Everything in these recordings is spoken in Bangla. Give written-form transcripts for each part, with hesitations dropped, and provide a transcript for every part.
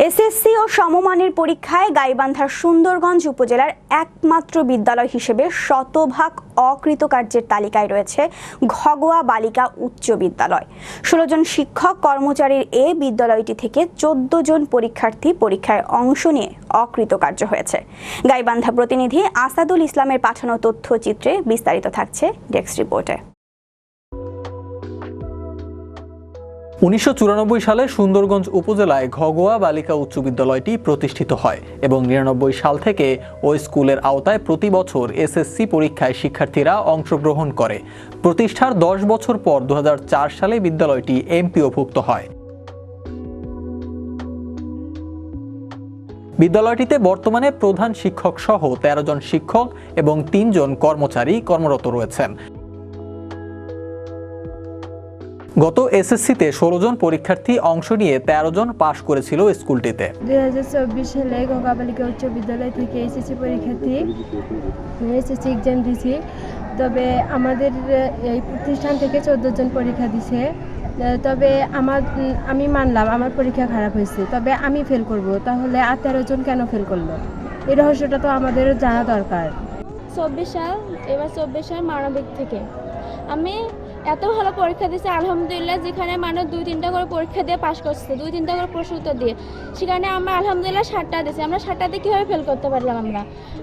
এসএসসি ও সমমানের পরীক্ষায় গাইবান্ধার সুন্দরগঞ্জ উপজেলার একমাত্র বিদ্যালয় হিসেবে শতভাগ অকৃতকার্যের তালিকায় রয়েছে ঘগোয়া বালিকা উচ্চ বিদ্যালয়। ১৬ জন শিক্ষক কর্মচারীর এ বিদ্যালয়টি থেকে ১৪ জন পরীক্ষার্থী পরীক্ষায় অংশ নিয়ে অকৃতকার্য হয়েছে। গাইবান্ধা প্রতিনিধি আসাদুল ইসলামের পাঠানো তথ্যচিত্রে বিস্তারিত থাকছে ডেস্ক রিপোর্টে। ১৯৯৪ সালে সুন্দরগঞ্জ উপজেলায় ঘগোয়া বালিকা উচ্চ বিদ্যালয়টি প্রতিষ্ঠিত হয় এবং ৯৯ সাল থেকে ওই স্কুলের আওতায় প্রতি বছর এসএসসি পরীক্ষায় শিক্ষার্থীরা অংশগ্রহণ করে। প্রতিষ্ঠার ১০ বছর পর ২০০৪ সালে বিদ্যালয়টি এমপিওভুক্ত হয়। বিদ্যালয়টিতে বর্তমানে প্রধান শিক্ষক সহ ১৩ জন শিক্ষক এবং ৩ জন কর্মচারী কর্মরত রয়েছেন। গত এসএসসিতে ১৬ জন পরীক্ষার্থী অংশ নিয়ে ১৩ জন পাশ করেছিল স্কুলটিতে। ২০২৪ সালে ঘগোয়া বালিকা উচ্চ বিদ্যালয় থেকে এসএসসি পরীক্ষার্থী এসএসসি এক্সাম দিয়েছি। তবে আমাদের এই প্রতিষ্ঠান থেকে ১৪ জন পরীক্ষা দিছে। তবে আমি মানলাম আমার পরীক্ষা খারাপ হয়েছে, তবে আমি ফেল করব, তাহলে আর ১৩ জন কেন ফেল করলো? এই রহস্যটা তো আমাদের জানা দরকার। ২৪ সাল মানবিক থেকে আমি এত ভালো পরীক্ষা দিয়েছি আলহামদুলিল্লাহ। যেখানে মানুষ ২-৩টা করে পরীক্ষা দিয়ে পাশ করছে, ২-৩টা করে প্রশ্ন উত্তর দিয়ে, সেখানে আমরা আলহামদুলিল্লাহ 60টা দিয়েছি। আমরা 60টাতে কীভাবে ফেল করতে পারলাম?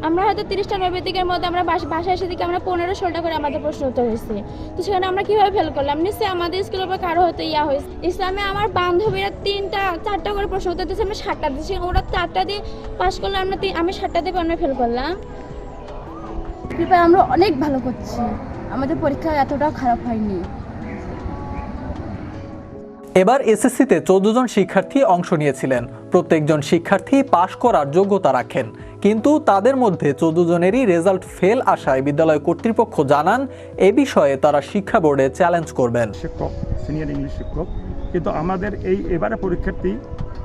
আমরা হয়তো 30টা নৈবেদিকের মধ্যে আমরা বাসায় এসে দিকে আমরা 15-16টা করে আমাদের প্রশ্ন উত্তর হয়েছে, তো সেখানে আমরা কীভাবে ফেল করলাম? নিশ্চয়ই আমাদের স্কুলের উপর কারো হয়তো হয়েছে। ইসলামে আমার বান্ধবীরা 3-4টা করে প্রশ্ন উত্তর দিয়েছে, আমরা 60টা দিয়েছি। ওরা 4টা দিয়ে পাশ করলে আমি 60টা দিয়ে আমরা ফেল করলাম। কৃপায় আমরা অনেক ভালো করছি, আমাদের পরীক্ষা এতটাও খারাপ হয়নি। এবার এসএসসিতে ১৪ জন শিক্ষার্থী অংশ নিয়েছিলেন। প্রত্যেকজন শিক্ষার্থী পাশ করার যোগ্যতা রাখেন, কিন্তু তাদের মধ্যে ১৪ জনেরই রেজাল্ট ফেল আসায় বিদ্যালয় কর্তৃপক্ষ জানান এ বিষয়ে তারা শিক্ষা বোর্ডে চ্যালেঞ্জ করবেন। শিক্ষক, সিনিয়র ইংলিশ শিক্ষক, কিন্তু আমাদের এবারে পরীক্ষার্থী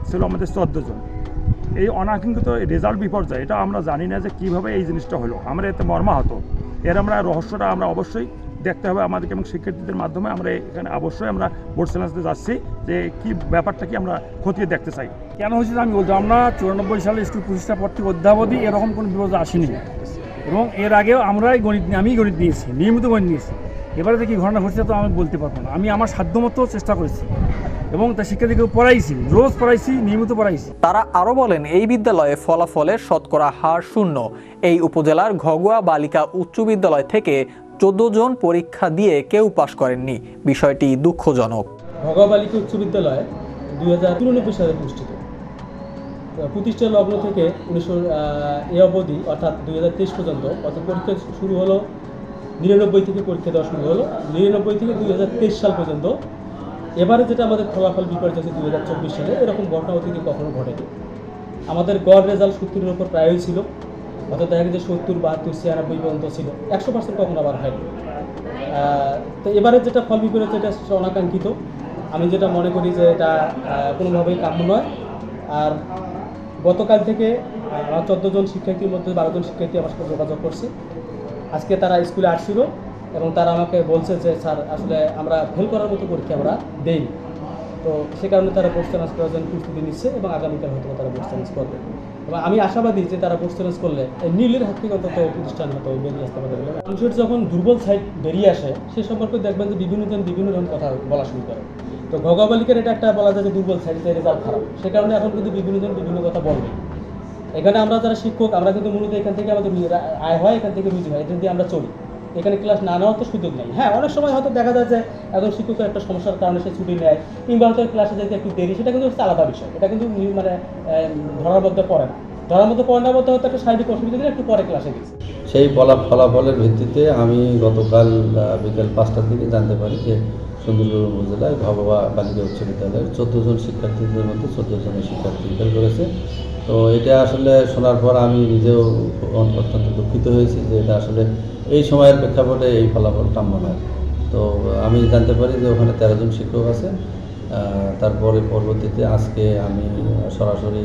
ছিল আমাদের ১৪ জন। এই অনাকাঙ্ক্ষিত রেজাল্ট বিপর্যয়, এটা আমরা জানি না যে কীভাবে এই জিনিসটা হলো। আমরা এতে মর্মাহত। আমরা রহস্যটা আমরা অবশ্যই দেখতে হবে আমাদেরকে এবং শিক্ষার্থীদের মাধ্যমে আমরা এখানে অবশ্যই আমরা বোর্ড চ্যালেঞ্জে যাচ্ছি যে কি ব্যাপারটা কি আমরা খতিয়ে দেখতে চাই। কেন হয়েছে আমি বলছি, আমরা ৯৪ সালে স্কুল প্রতিষ্ঠা পর থেকে অদ্যাবধি এরকম কোনো বিপর্যয় আসেনি, এবং এর আগেও আমি গণিত নিয়েছি, নিয়মিত গণিত নিয়েছি। এবারে যে কী ঘটনা ঘটছে তো আমি বলতে পারবো না। আমি আমার সাধ্যমতো চেষ্টা করেছি এবং তার শিক্ষার্থীকে পড়াইছি, রোজ পড়াইছি, নিয়মিত পড়াইছি। তারা আরও বলেন এই বিদ্যালয়ে ফলাফলের শতকরা হার শূন্য। এই উপজেলার ঘগোয়া বালিকা উচ্চ বিদ্যালয় থেকে ১৪ জন পরীক্ষা দিয়ে কেউ পাশ করেননি। বিষয়টি দুঃখজনক। ঘগোয়া বালিকা উচ্চ বিদ্যালয় ২০৯৪ সালে প্রতিষ্ঠিত। প্রতিষ্ঠা লগ্ন থেকে ১৯০০ অবধি অর্থাৎ ২০২৩ পর্যন্ত, অর্থাৎ পরীক্ষা শুরু হলো ৯৯ থেকে পরীক্ষা দেওয়া শুরু হলো ৯৯ থেকে ২০২৩ সাল পর্যন্ত। এবারে যেটা আমাদের ফলাফল বিপর্যয় হচ্ছে ২০২৪ সালে, এরকম ঘটনা অতীতে কখনো ঘটেনি। আমাদের গড় রেজাল্ট ৭০-এর উপর প্রায়ই ছিল, অর্থাৎ দেখা গেছে ৭০, ৭২, ৯৬ পর্যন্ত ছিল, ১০০% কখনো আবার হয়নি। তো এবারে যেটা ফল বিপরীত, এটা অনাকাঙ্ক্ষিত। আমি যেটা মনে করি যে এটা কোনোভাবেই কাম্য নয়। আর গতকাল থেকে ১৪ জন শিক্ষার্থীর মধ্যে ১২ জন শিক্ষার্থী আমার সাথে যোগাযোগ করছে। আজকে তারা স্কুলে আসছিল এবং তারা আমাকে বলছে যে স্যার আসলে আমরা ফেল করার মতো পরীক্ষা আমরা দেইনি। তো সে কারণে তারা বোর্ড চ্যালেঞ্জ করার জন্য প্রস্তুতি নিচ্ছে এবং আগামীকাল হয়তো তারা বোর্ড চ্যালেঞ্জ করবে। এবং আমি আশাবাদী যে তারা বোর্ড চ্যালেঞ্জ করলে নীলের হাত থেকে অন্তত প্রতিষ্ঠান হয়তো বেরিয়ে আসতে পারবে। মানুষের যখন দুর্বল সাইড বেরিয়ে আসে সে সম্পর্কে দেখবেন যে বিভিন্ন ধরনের কথা বলা শুরু করে। তো ঘগোয়া বালিকার এটা একটা বলা যায় যে দুর্বল সাইড, যে রেজাল্ট খারাপ, সে কারণে এখন কিন্তু বিভিন্ন কথা বলবে। এখানে আমরা যারা শিক্ষক, আমরা কিন্তু মূলত এখান থেকে আমাদের আয় হয়, এখান থেকে রুজি হয়, এখান দিয়ে আমরা চলি। এখানে ক্লাস না নেওয়ার তো সুযোগ নেই। হ্যাঁ, অনেক সময় হয়তো দেখা যায় যে একজন শিক্ষকের একটা সমস্যার কারণে সে ছুটি নেয়, কিংবা হয়তো ক্লাসে যেতে একটু দেরি, সেটা কিন্তু হচ্ছে আলাদা বিষয়। এটা কিন্তু ধরার মধ্যে পড়ে না। ধরার মধ্যে পড়ে না বলতে হয়তো একটা শারীরিক অসুবিধা দিলে একটু পরে ক্লাসে গেছে। সেই ফলাফলের ভিত্তিতে আমি গতকাল বিকেল ৫টার দিকে জানতে পারি যে সুন্দরগঞ্জ উপজেলায় ঘগোয়া বালিকা উচ্চ বিদ্যালয়ের ১৪ জন শিক্ষার্থীদের মধ্যে ১৪ জনের শিক্ষার্থী ফেল করেছে। তো এটা আসলে শোনার পর আমি নিজেও অত্যন্ত দুঃখিত হয়েছি যে এটা আসলে এই সময়ের প্রেক্ষাপটে এই ফলাফল কাম্য নয়। তো আমি জানতে পারি যে ওখানে ১৩ জন শিক্ষক আছে। তারপরে পরবর্তীতে আজকে আমি সরাসরি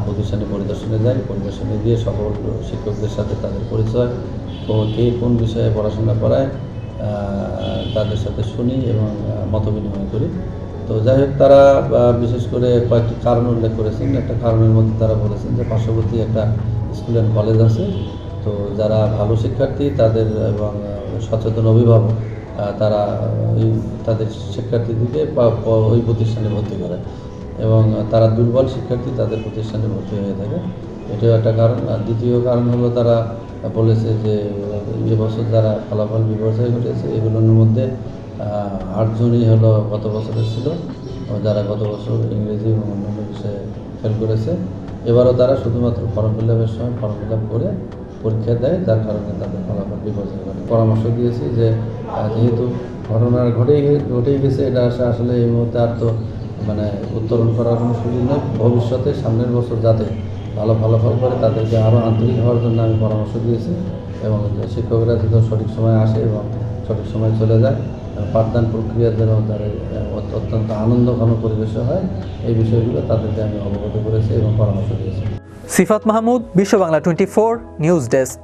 প্রতিষ্ঠানে পরিদর্শনে যাই। পরিদর্শনে গিয়ে সকল শিক্ষকদের সাথে তাদের পরিচয় ও কে কোন বিষয়ে পড়াশোনা করায় তাদের সাথে শুনি এবং মত বিনিময় করি। তো যাই হোক, তারা বিশেষ করে কয়েকটি কারণ উল্লেখ করেছেন। একটা কারণের মধ্যে তারা বলেছেন যে পার্শ্ববর্তী একটা স্কুল অ্যান্ড কলেজ আছে, তো যারা ভালো শিক্ষার্থী তাদের এবং সচেতন অভিভাবক তারা তাদের শিক্ষার্থীদেরকে ওই প্রতিষ্ঠানে ভর্তি করে, এবং তারা দুর্বল শিক্ষার্থী তাদের প্রতিষ্ঠানে ভর্তি হয়ে থাকে, এটাও একটা কারণ। আর দ্বিতীয় কারণ হলো তারা বলেছে যে এবছর যারা ফলাফল বিপর্যয় ঘটেছে এগুলোর মধ্যে 8 জনই হলো গত বছরের ছিল, যারা গত বছর ইংরেজি এবং অন্যান্য বিষয়ে ফেল করেছে। এবারও তারা শুধুমাত্র ফর্ম ফিল আপের সময় ফর্ম ফিল আপ করে পরীক্ষা দেয়, যার কারণে তাদের ফলাফল বিপর্যয় ঘটে। পরামর্শ দিয়েছি যে যেহেতু ঘটনা ঘটেই গেছে, এটা আসলে এই মুহূর্তে আর তো মানে উত্তরণ করার কোনো সুযোগ নেই। ভবিষ্যতে সামনের বছর যাতে ভালো ফলাফল করে তাদেরকে আরও আন্তরিক হওয়ার জন্য আমি পরামর্শ দিয়েছি, এবং শিক্ষকরা যাতে সঠিক সময় আসে এবং সঠিক সময় চলে যায়, পাঠদান প্রক্রিয়া যেন তাদের অত্যন্ত আনন্দঘন পরিবেশে হয়, এই বিষয়গুলো তাদেরকে আমি অবগত করেছি এবং পরামর্শ দিয়েছি। সিফাত মাহমুদ, বিশ্ব বাংলা 24 নিউজ ডেস্ক।